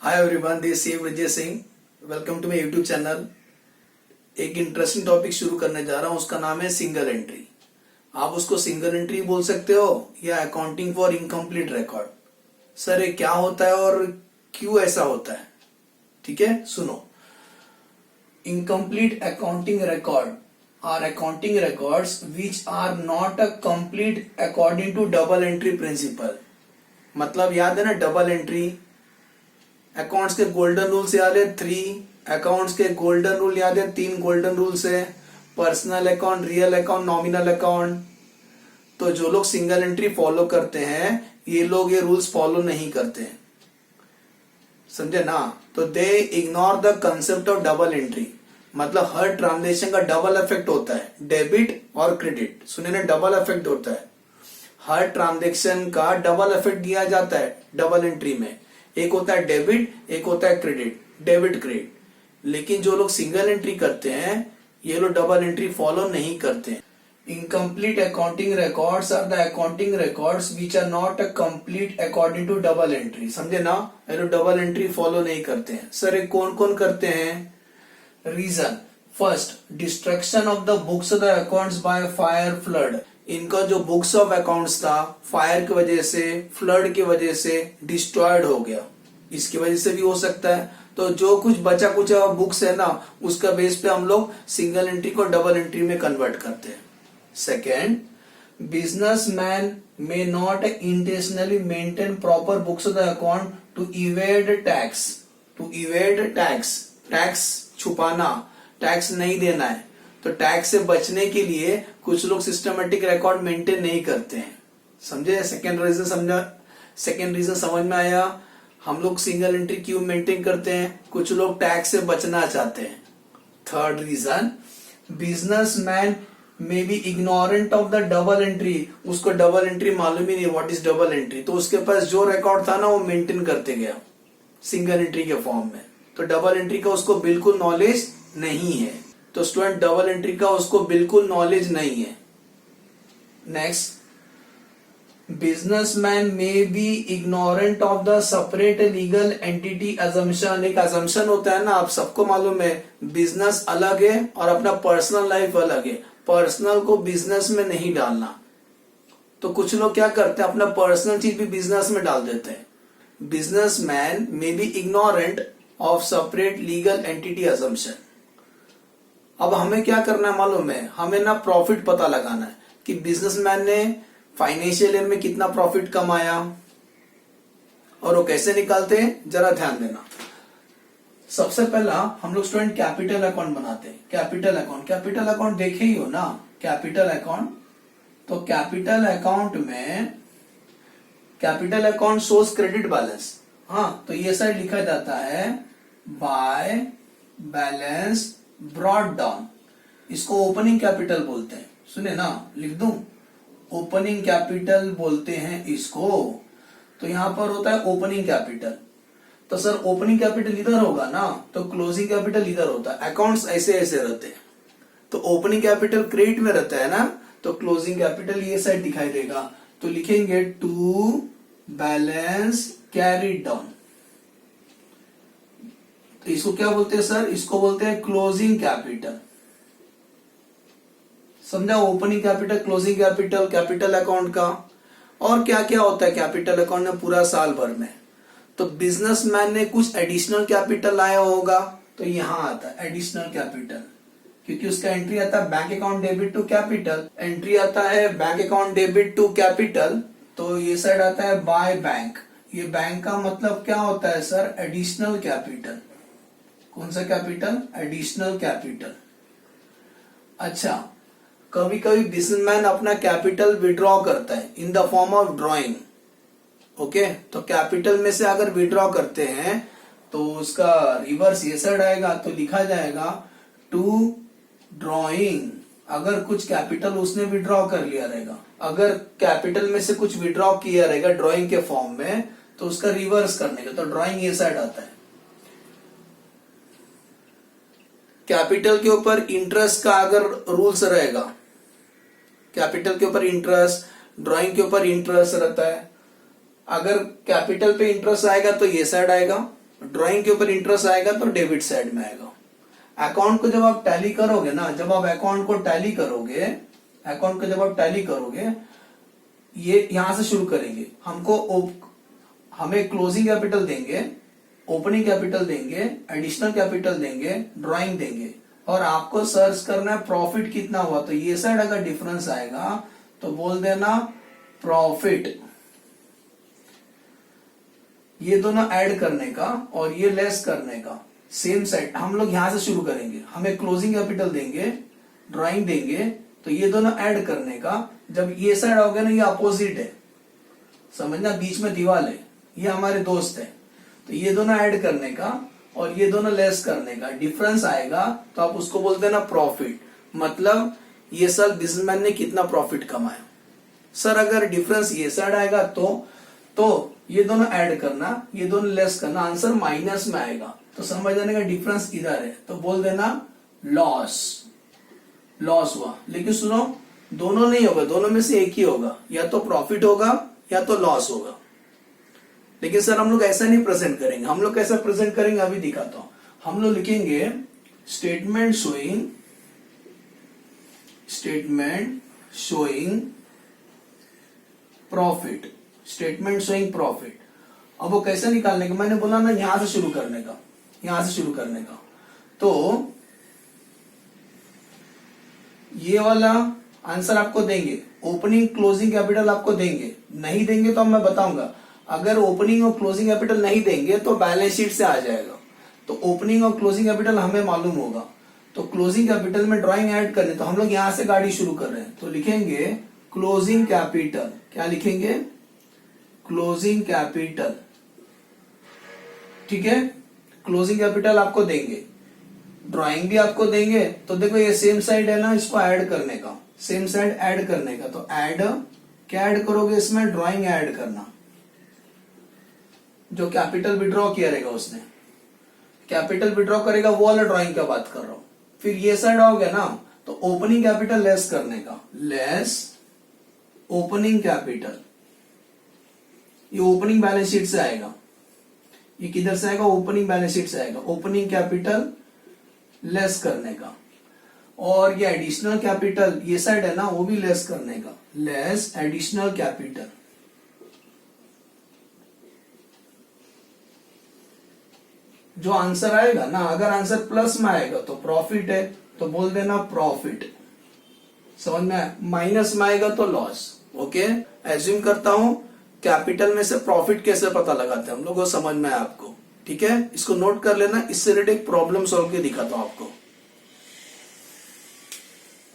Hi everyone, this is Vijay Singh. Welcome to my YouTube channel. एक interesting topic शुरू करने जा रहा हूं, उसका नाम है सिंगल एंट्री। आप उसको सिंगल एंट्री बोल सकते हो या accounting for incomplete record. Sir ये क्या होता है और क्यों ऐसा होता है? ठीक है, सुनो। Incomplete accounting record are accounting records which are not a complete according to double entry principle. मतलब याद है ना, डबल एंट्री। अकाउंट्स के गोल्डन रूल्स याद है 3। अकाउंट्स के गोल्डन रूल याद है 3 गोल्डन रूल्स है, personal account, real account, nominal account. तो जो लोग सिंगल एंट्री फॉलो करते हैं ये लोग ये रूल्स फॉलो नहीं करते हैं, समझे ना। तो दे ignore the concept of double entry. मतलब हर ट्रांजेक्शन का डबल इफेक्ट होता है, डेबिट और क्रेडिट। सुने ना, डबल इफेक्ट होता है। हर ट्रांजेक्शन का डबल इफेक्ट दिया जाता है डबल एंट्री में। एक होता है डेबिट, एक होता है क्रेडिट, डेबिट क्रेडिट। लेकिन जो लोग सिंगल एंट्री करते हैं ये लोग डबल एंट्री फॉलो नहीं करते हैं। Incomplete accounting records are the accounting records which are not a complete according to double entry. समझे ना, ये लोग डबल एंट्री फॉलो नहीं करते हैं। सर ये कौन कौन करते हैं? Reason first, destruction of the books of the accounts by fire flood. इनका जो बुक्स ऑफ अकाउंट्स था फायर की वजह से, फ्लड की वजह से डिस्ट्रॉयड हो गया। इसकी वजह से भी हो सकता है। तो जो कुछ बचा कुछ बुक्स है ना, उसका बेस पे हम लोग सिंगल एंट्री को डबल एंट्री में कन्वर्ट करते हैं। Second, businessman may not intentionally maintain proper books of the account to evade tax. To evade tax, tax छुपाना, टैक्स नहीं देना है। तो टैक्स से बचने के लिए कुछ लोग सिस्टमेटिक रिकॉर्ड मेंटेन नहीं करते हैं। समझे? सेकेंड रीजन समझा? सेकेंड रीजन समझ में आया? हम लोग सिंगल एंट्री क्यों मेंटेन करते हैं? कुछ लोग टैक्स से बचना चाहते हैं। Third reason, businessman may be ignorant of the double entry. उसको डबल एंट्री मालूम ही नहीं, व्हाट इज डबल एंट्री। तो उसके पास जो रिकॉर्ड था ना वो मेंटेन करते गया सिंगल एंट्री के फॉर्म में। तो डबल एंट्री का उसको बिल्कुल नॉलेज नहीं है। तो स्टूडेंट, डबल एंट्री का उसको बिल्कुल नॉलेज नहीं है। Next, businessman may be ignorant of the separate legal entity assumption. एक अजम्पशन होता है ना, आप सबको मालूम है, बिजनेस अलग है और अपना पर्सनल लाइफ अलग है। पर्सनल को बिजनेस में नहीं डालना। तो कुछ लोग क्या करते हैं, अपना पर्सनल चीज भी बिजनेस में डाल देते हैं। Businessman may be ignorant of separate legal entity assumption. अब हमें क्या करना है मालूम है? हमें ना प्रॉफिट पता लगाना है कि बिजनेसमैन ने फाइनेंशियल ईयर में कितना प्रॉफिट कमाया, और वो कैसे निकालते हैं जरा ध्यान देना। सबसे पहला हम लोग स्टूडेंट कैपिटल अकाउंट बनाते हैं। कैपिटल अकाउंट, कैपिटल अकाउंट देखे ही हो ना, कैपिटल अकाउंट। तो कैपिटल अकाउंट में capital account shows credit balance. हाँ, तो ये साइड लिखा जाता है बाय बैलेंस ब्रॉट डाउन। इसको ओपनिंग कैपिटल बोलते हैं। सुने ना, लिख दूं, ओपनिंग कैपिटल बोलते हैं इसको। तो यहां पर होता है ओपनिंग कैपिटल। तो सर ओपनिंग कैपिटल इधर होगा ना, तो क्लोजिंग कैपिटल इधर होता है। अकाउंट्स ऐसे ऐसे रहते हैं। तो ओपनिंग कैपिटल क्रेडिट में रहता है ना, तो क्लोजिंग कैपिटल ये साइड दिखाई देगा। तो लिखेंगे टू बैलेंस कैरीड डाउन। तो इसको क्या बोलते हैं सर? इसको बोलते हैं क्लोजिंग कैपिटल। समझा? Opening capital, closing capital, capital account का। और क्या क्या होता है कैपिटल अकाउंट में पूरा साल भर में? तो बिजनेसमैन ने कुछ एडिशनल कैपिटल लाया होगा, तो यहां आता है एडिशनल कैपिटल, क्योंकि उसका एंट्री आता है bank account debit to capital. Entry आता है bank account debit to capital. तो ये साइड आता है बाय बैंक। ये बैंक का मतलब क्या होता है सर? Additional capital. कौन सा कैपिटल? Additional capital. अच्छा, कभी कभी बिजनेसमैन अपना कैपिटल विड्रॉ करता है in the form of drawing. Okay, तो कैपिटल में से अगर विड्रॉ करते हैं तो उसका रिवर्स ये साइड आएगा, तो लिखा जाएगा टू ड्रॉइंग। अगर कुछ कैपिटल उसने विड्रॉ कर लिया रहेगा, अगर कैपिटल में से कुछ विड्रॉ किया रहेगा ड्रॉइंग के फॉर्म में, तो उसका रिवर्स करने का, तो ड्रॉइंग ये साइड आता है। कैपिटल के ऊपर इंटरेस्ट का अगर रूल्स रहेगा, कैपिटल के ऊपर इंटरेस्ट, ड्रॉइंग के ऊपर इंटरेस्ट रहता है। अगर कैपिटल पे इंटरेस्ट आएगा तो ये साइड आएगा, ड्राइंग के ऊपर इंटरेस्ट आएगा तो डेबिट साइड में आएगा। अकाउंट को जब आप टैली करोगे ना, जब आप अकाउंट को टैली करोगे, अकाउंट को जब आप टैली करोगे, ये यहां से शुरू करेंगे। हमें क्लोजिंग कैपिटल देंगे, ओपनिंग कैपिटल देंगे, एडिशनल कैपिटल देंगे, ड्राइंग देंगे, और आपको सर्च करना है प्रॉफिट कितना हुआ। तो ये साइड अगर डिफरेंस आएगा तो बोल देना प्रॉफिट। ये दोनों ऐड करने का और ये लेस करने का, सेम साइड हम लोग यहां से शुरू करेंगे। हमें क्लोजिंग कैपिटल देंगे, ड्राइंग देंगे, तो ये दोनों ऐड करने का। जब ये साइड आओगे ना, ये अपोजिट है, समझना, बीच में दीवार है, ये हमारे दोस्त है, तो ये दोनों ऐड करने का और ये दोनों लेस करने का डिफरेंस आएगा, तो आप उसको बोलते हैं ना प्रॉफिट। मतलब ये सर बिजनेसमैन ने कितना प्रॉफिट कमाया। सर अगर डिफरेंस ये साइड आएगा तो ये दोनों ऐड करना, ये दोनों लेस करना, आंसर माइनस में आएगा। तो समझ जाने का डिफरेंस इधर है, तो बोल देना लॉस। लॉस हुआ, लेकिन सुनो, दोनों नहीं होगा, दोनों में से एक ही होगा, या तो प्रॉफिट होगा या तो लॉस होगा। लेकिन सर हम लोग ऐसा नहीं प्रेजेंट करेंगे। हम लोग कैसा प्रेजेंट करेंगे अभी दिखाता हूं। हम लोग लिखेंगे statement showing profit, statement showing profit. अब वो कैसे निकालने का, मैंने बोला ना यहां से शुरू करने का, यहां से शुरू करने का। तो ये वाला आंसर आपको देंगे, ओपनिंग क्लोजिंग कैपिटल आपको देंगे, नहीं देंगे तो मैं बताऊंगा। अगर ओपनिंग और क्लोजिंग कैपिटल नहीं देंगे तो बैलेंस शीट से आ जाएगा। तो ओपनिंग और क्लोजिंग कैपिटल हमें मालूम होगा, तो क्लोजिंग कैपिटल में ड्राइंग ऐड करें, तो हम लोग यहां से गाड़ी शुरू कर रहे हैं, तो लिखेंगे क्लोजिंग कैपिटल। क्या लिखेंगे? Closing capital. ठीक है, क्लोजिंग कैपिटल आपको देंगे, ड्राइंग भी आपको देंगे। तो देखो ये सेम साइड है ना, इसको ऐड करने का, सेम साइड ऐड करने का। तो ऐड, क्या ऐड करोगे इसमें? ड्राइंग ऐड करना। जो कैपिटल विड्रॉ किया रहेगा उसने, कैपिटल विड्रॉ करेगा, वो वाला ड्राइंग का बात कर रहा हूं। फिर ये साइड आओगे ना, तो ओपनिंग कैपिटल लेस करने का, लेस ओपनिंग कैपिटल। ये ओपनिंग बैलेंस शीट से आएगा। ये किधर से आएगा? ओपनिंग बैलेंस शीट से आएगा। ओपनिंग कैपिटल लेस करने का, और ये एडिशनल कैपिटल ये साइड है ना, वो भी लेस करने का, लेस एडिशनल कैपिटल। जो आंसर आएगा ना, अगर आंसर प्लस में आएगा तो प्रॉफिट है, तो बोल देना प्रॉफिट। समझ में? माइनस में आएगा तो लॉस। ओके, एज्यूम करता हूं कैपिटल में से प्रॉफिट कैसे पता लगाते हैं हम लोग, वो समझ में है आपको। ठीक है, इसको नोट कर लेना। इससे रिलेटेड एक प्रॉब्लम सॉल्व के दिखाता हूं आपको।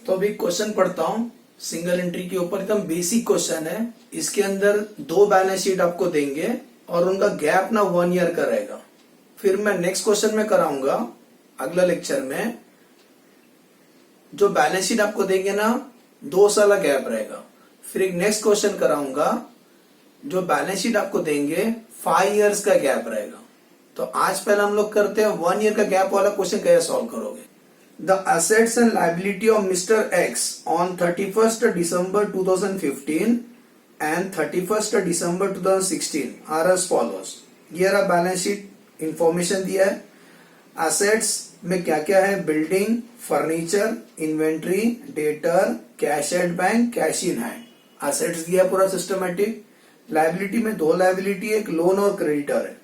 तो अभी क्वेश्चन पढ़ता हूं सिंगल एंट्री के ऊपर, एकदम बेसिक क्वेश्चन है। इसके अंदर दो बैलेंस शीट आपको देंगे और उनका गैप ना 1 ईयर का रहेगा। फिर मैं नेक्स्ट क्वेश्चन में कराऊंगा अगला लेक्चर में। जो बैलेंस शीट आपको देंगे ना, 2 साल का गैप रहेगा। फिर एक नेक्स्ट क्वेश्चन कराऊंगा, जो बैलेंस शीट आपको देंगे 5 इयर्स का गैप रहेगा। तो आज पहले हम लोग करते हैं 1 ईयर का गैप वाला क्वेश्चन कैसे सॉल्व करोगे। The assets and liability of mister X on 31st December 2015 and 31st December 2016 are as follows. ये रहा बैलेंस शीट इंफॉर्मेशन दिया है। असेट्स में क्या क्या है? Building, furniture, inventory, debtor, cash at bank, cash in hand. Assets दिया पूरा सिस्टमेटिक। लायबिलिटी में 2 लायबिलिटी, एक लोन और क्रेडिटर है।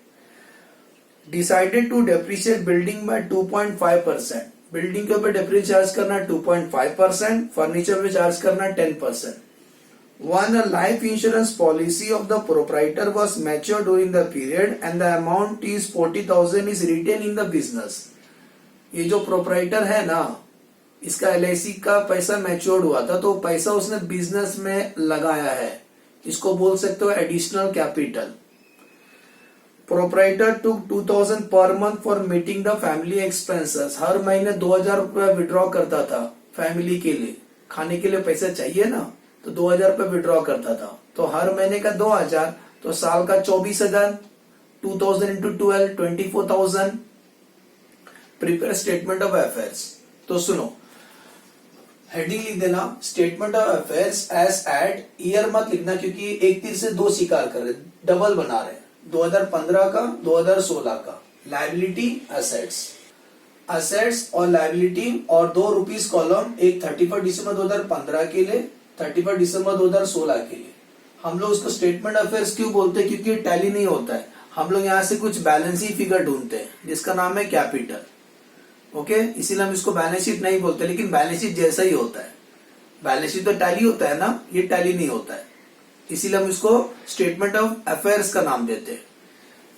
Decided to depreciate building by 2.5%। Building के ऊपर डेप्रिशिएशन चार्ज करना 2.5%, फर्नीचर पे चार्ज करना 10%। One, a life insurance policy of the proprietor was matured during the period and the amount is 40,000 is retained in the business। ये जो proprietor है ना, इसका LIC का पैसा मैच्योर्ड हुआ था, तो पैसा उसने बिजनेस में लगाया है। इसको बोल सकते हो additional capital. Proprietor took 2,000 per month for meeting the family expenses. हर महीने 2,000 रुपया विड्रॉ करता था फैमिली के लिए, खाने के लिए पैसा चाहिए ना, तो 2,000 रुपये विड्रॉ करता था। तो हर महीने का 2,000, तो साल का 24,000, 2,000 into 12, 24,000। Prepare statement of affairs. तो सुनो, हेडिंग लिख देना statement of affairs as at. Year मत लिखना, क्योंकि एक तीर से 2 शिकार कर रहे, डबल बना रहे। 2015 का, 2016 का, लायबिलिटी एसेट्स, असेट्स और लायबिलिटी और 2 रुपीस कॉलम, एक 31 दिसंबर 2015 के लिए, 31 दिसंबर 2016 के लिए। हम लोग उसको स्टेटमेंट अफेयर्स क्यों बोलते हैं? क्योंकि टैली नहीं होता है। हम लोग यहाँ से कुछ बैलेंस शीट फिगर ढूंढते हैं जिसका नाम है कैपिटल। ओके, इसीलिए हम इसको बैलेंस शीट नहीं बोलते, लेकिन बैलेंस शीट जैसा ही होता है। बैलेंस शीट तो टैली होता है ना, ये टैली नहीं होता है, इसीलिए हम इसको स्टेटमेंट ऑफ अफेयर्स का नाम देते हैं।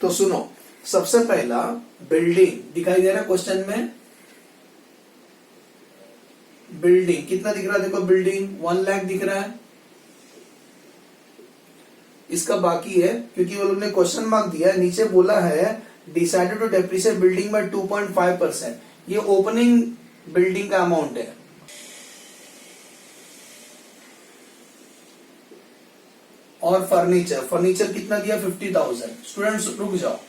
तो सुनो, सबसे पहला बिल्डिंग दिखाई दे रहा है क्वेश्चन में। बिल्डिंग कितना दिख रहा है? देखो बिल्डिंग 1 लाख दिख रहा है। इसका बाकी है क्योंकि वो लोग ने क्वेश्चन मार्क दिया है, नीचे बोला है decided to depreciate building by 2.5%। ये ओपनिंग बिल्डिंग का अमाउंट है। और फर्नीचर कितना दिया? 50,000। स्टूडेंट्स रुक जाओ,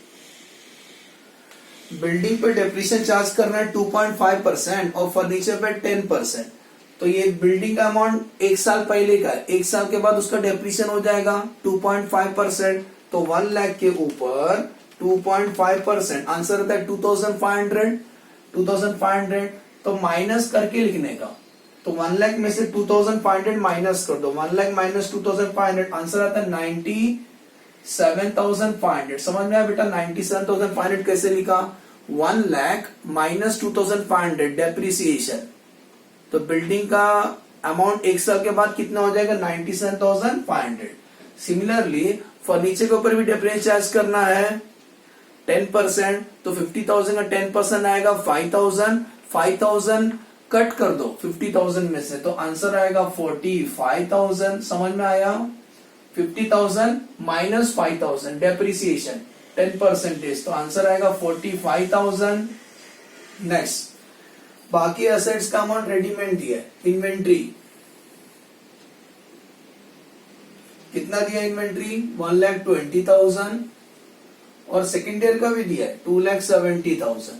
बिल्डिंग पे डेप्रिसिएशन चार्ज करना है 2.5% और फर्नीचर पे 10%। तो ये बिल्डिंग का अमाउंट 1 साल पहले का है, 1 साल के बाद उसका डेप्रिसिएशन हो जाएगा 2.5%। तो 1 लाख के ऊपर 2.5%, आंसर रहता है 2,500। तो माइनस करके लिखने का, तो 1 लाख में से 2,500 माइनस कर दो, 1 लाख माइनस 2,500, आंसर आता है 97,500। समझ में आया बेटा? 97,500 कैसे लिखा? 1 लाख माइनस 2,500 डेप्रिसिएशन, तो बिल्डिंग का अमाउंट 1 साल के बाद कितना हो जाएगा? 97,500। सिमिलरली फर्नीचर के ऊपर भी डेप्रिसिएशन चार्ज करना है 10%, तो 50,000 का 10% आएगा 5,000। 5,000 कट कर दो 50,000 में से, तो आंसर आएगा 45,000। समझ में आया? 50,000 माइनस 5,000 डेप्रिसिएशन 10%, तो आंसर आएगा 45,000। नेक्स्ट, बाकी एसेट्स का अमाउंट रेडीमेड दिया है। इन्वेंट्री कितना दिया? इन्वेंट्री 1,20,000 और सेकेंड ईयर का भी दिया है 2,70,000।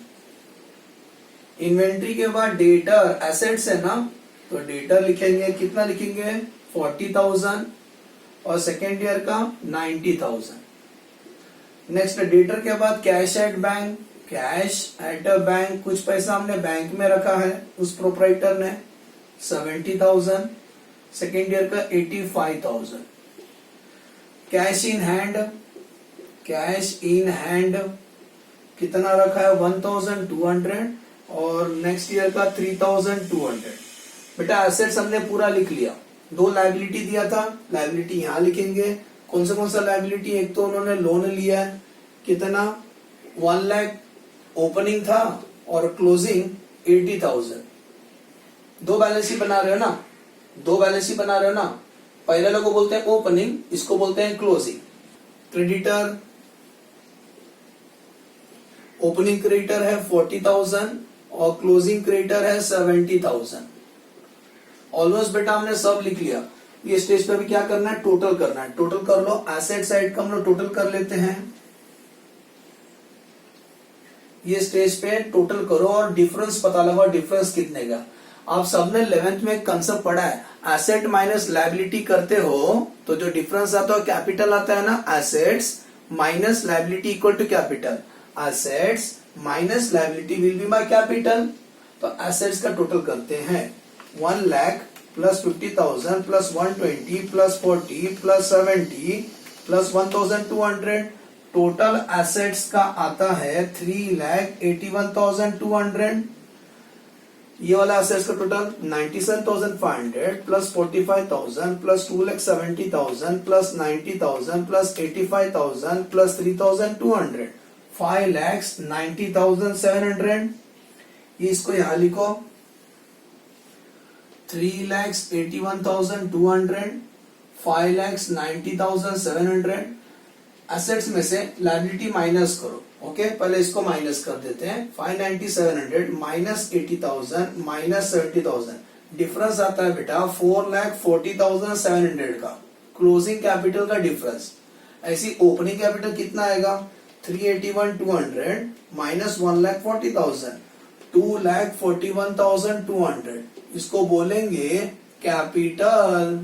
इन्वेंट्री के बाद डेटर एसेट्स है ना, तो डेटर लिखेंगे, कितना लिखेंगे? 40,000 और सेकेंड ईयर का 90,000। नेक्स्ट, डेटर के बाद cash at bank, cash at a bank, कुछ पैसा हमने बैंक में रखा है उस प्रोपराइटर ने, 70,000। सेकेंड ईयर का 85,000। Cash in hand, cash in hand कितना रखा है? 1,200 और नेक्स्ट ईयर का 3,200। बेटा एसेट्स हमने पूरा लिख लिया। 2 लायबिलिटी दिया था, लायबिलिटी यहां लिखेंगे। कौन सा लायबिलिटी? एक तो उन्होंने लोन लिया है, कितना? 1 लाख ओपनिंग था और क्लोजिंग 80,000। 2 बैलेंस शीट बना रहे हो ना, 2 बैलेंस शीट बना रहे हो ना। पहले लोग को बोलते हैं ओपनिंग, इसको बोलते हैं क्लोजिंग। क्रेडिटर, ओपनिंग क्रेडिटर है 40,000 और क्लोजिंग क्रेडिटर है 70,000। ऑलमोस्ट बेटा हमने सब लिख लिया। ये स्टेज पे भी क्या करना है? टोटल करना है। टोटल कर लो, एसेट साइड का हम लोग टोटल कर लेते हैं। ये स्टेज पे टोटल करो और डिफरेंस पता लगाओ, डिफरेंस कितने का। आप सबने 11th में एक कंसेप्ट पढ़ा है, एसेट माइनस लायबिलिटी करते हो तो जो डिफरेंस आता है कैपिटल आता है ना। Assets minus liability equal to capital, assets minus liability will be my capital. तो एसेट्स का टोटल करते हैं 1 lakh plus 50,000 plus 120 plus 40 plus 70 plus 1,200। Total assets का आता है 3,81,200। ये वाला एसेट्स का total 97,500 plus 45,000 plus 2,70,000 plus 90,000 plus 85,000 plus 3,200, 5,90,700। ये इसको यहां लिखो 3,81,200, 5,90,700। एसेट्स में से लायबिलिटी माइनस करो। ओके, पहले इसको माइनस कर देते हैं। 5,90,700 माइनस 80,000 माइनस 70,000, डिफरेंस आता है बेटा 4,40,700 का, क्लोजिंग कैपिटल का डिफरेंस। ऐसी ओपनिंग कैपिटल कितना आएगा? 381,200 माइनस 1,40,000, 2,41,200। इसको बोलेंगे कैपिटल।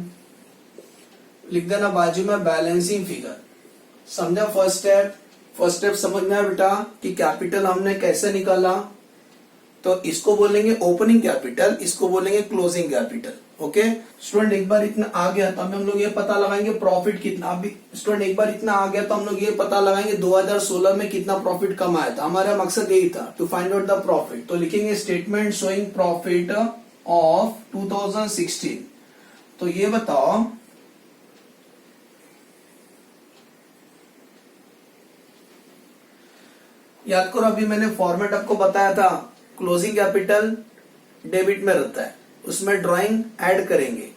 लिख देना बाजू में बैलेंसिंग फिगर। समझा? फर्स्ट स्टेप फर्स्ट स्टेप समझ में आया बेटा कि कैपिटल हमने कैसे निकाला। तो इसको बोलेंगे ओपनिंग कैपिटल, इसको बोलेंगे क्लोजिंग कैपिटल। ओके स्टूडेंट, एक बार इतना आ गया तो हम लोग ये पता लगाएंगे प्रॉफिट कितना। अभी स्टूडेंट एक बार इतना आ गया तो हम लोग ये पता लगाएंगे 2016 में कितना प्रॉफिट कमाया था। हमारा मकसद यही था, to find out the profit. तो लिखेंगे स्टेटमेंट शोइंग प्रॉफिट ऑफ 2016। तो ये बताओ याद करो, अभी मैंने फॉर्मेट आपको बताया था, क्लोजिंग कैपिटल डेबिट में रहता है, उसमें ड्राइंग ऐड करेंगे।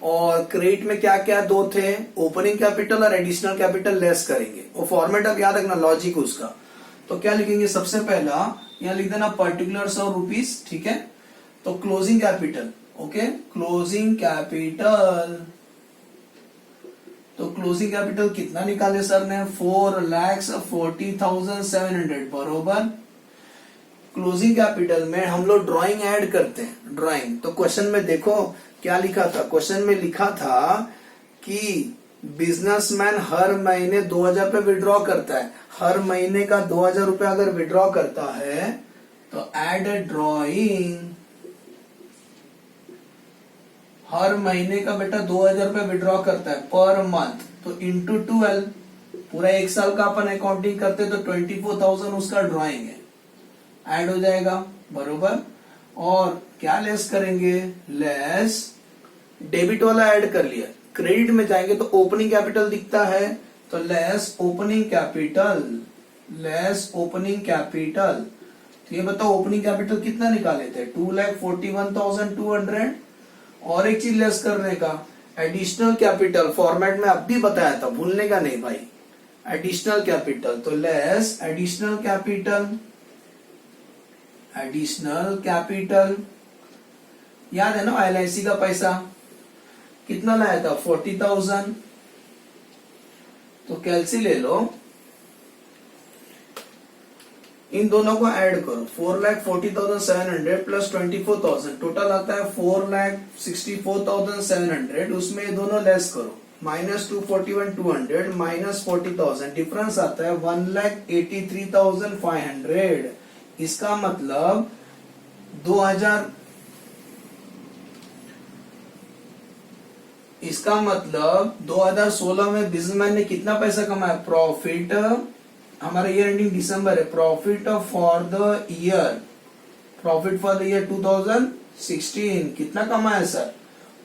और क्रेडिट में क्या क्या दो थे, ओपनिंग कैपिटल और एडिशनल कैपिटल लेस करेंगे। वो फॉर्मेट अब याद रखना, लॉजिक उसका। तो क्या लिखेंगे, सबसे पहला यहाँ लिख देना पर्टिकुलर्स ऑफ रुपीज, ठीक है। तो closing capital, okay closing capital. तो क्लोजिंग कैपिटल कितना निकाले सर ने, 4,40,700 बरोबर। क्लोजिंग कैपिटल में हम लोग ड्राइंग ऐड करते हैं, ड्राइंग। तो क्वेश्चन में देखो क्या लिखा था, क्वेश्चन में लिखा था कि बिजनेसमैन हर महीने 2,000 रुपए विड्रॉ करता है। हर महीने का 2,000 रुपए अगर विड्रॉ करता है तो ऐड ए ड्राइंग। हर महीने का बेटा 2,000 रुपए विड्रॉ करता है पर मंथ, तो इंटू 12, पूरा एक साल का अपन अकाउंटिंग करते तो 24,000 उसका ड्राइंग है, ऐड हो जाएगा बरोबर। और क्या लेस करेंगे, लेस डेबिट वाला ऐड कर लिया। क्रेडिट में जाएंगे तो ओपनिंग कैपिटल दिखता है, तो less opening capital, less opening capital. तो ये बताओ ओपनिंग कैपिटल कितना निकाले थे, 2,41,200। और एक चीज लेस करने का, एडिशनल कैपिटल, फॉर्मेट में अब भी बताया था, भूलने का नहीं भाई। एडिशनल कैपिटल, तो less additional capital, additional capital. याद है ना LIC का पैसा कितना लाया था, 40,000। तो कैलसी ले लो, इन दोनों को ऐड करो, 4,40,700 प्लस 24,000, टोटल आता है 4,64,700। उसमें ये दोनों लेस करो, माइनस 241,200 माइनस 40,000, डिफरेंस आता है 1,83,500। इसका मतलब 2016 में बिजनेसमैन ने कितना पैसा कमाया, प्रॉफिट, हमारा ईयर एंडिंग दिसंबर है, profit for the year, profit for the year 2016 कितना कमाया सर,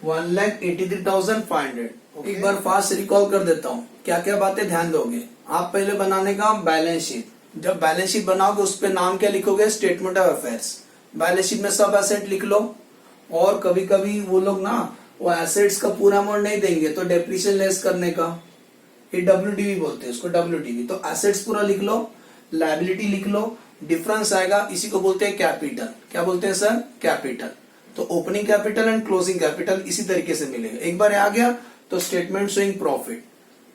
1,83,500। एक बार फास्ट रिकॉल कर देता हूँ, क्या क्या बातें ध्यान दोगे आप। पहले बनाने का बैलेंस शीट, जब बैलेंस शीट बनाओगे उस पे नाम क्या लिखोगे, statement of affairs. Balance sheet में सब एसेट लिख लो। और कभी कभी वो लोग ना वो एसेट्स का पूरा अमाउंट नहीं देंगे तो डेप्रिसिएशन लेस करने का, ये WDV बोलते हैं उसको, WDV। तो एसेट्स पूरा लिख लो, लायबिलिटी लिख लो, डिफरेंस आएगा, इसी को बोलते हैं कैपिटल। क्या बोलते हैं सर, कैपिटल। तो opening capital and closing capital इसी तरीके से मिलेगा। एक बार आ गया तो स्टेटमेंट शोइंग प्रॉफिट।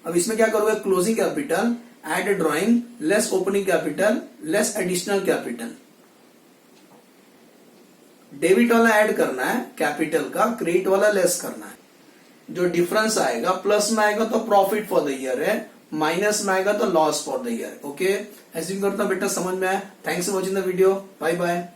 अब इसमें क्या करोगे, closing capital, add a drawing, less opening capital, less additional capital. Debit वाला ऐड करना है कैपिटल का, क्रेडिट वाला लेस करना है। जो डिफरेंस आएगा, प्लस में आएगा तो प्रॉफिट फॉर द ईयर है, माइनस में आएगा तो loss for the year. Okay, assume करता हूं बेटा समझ में आया। Thanks for watching the video, bye bye.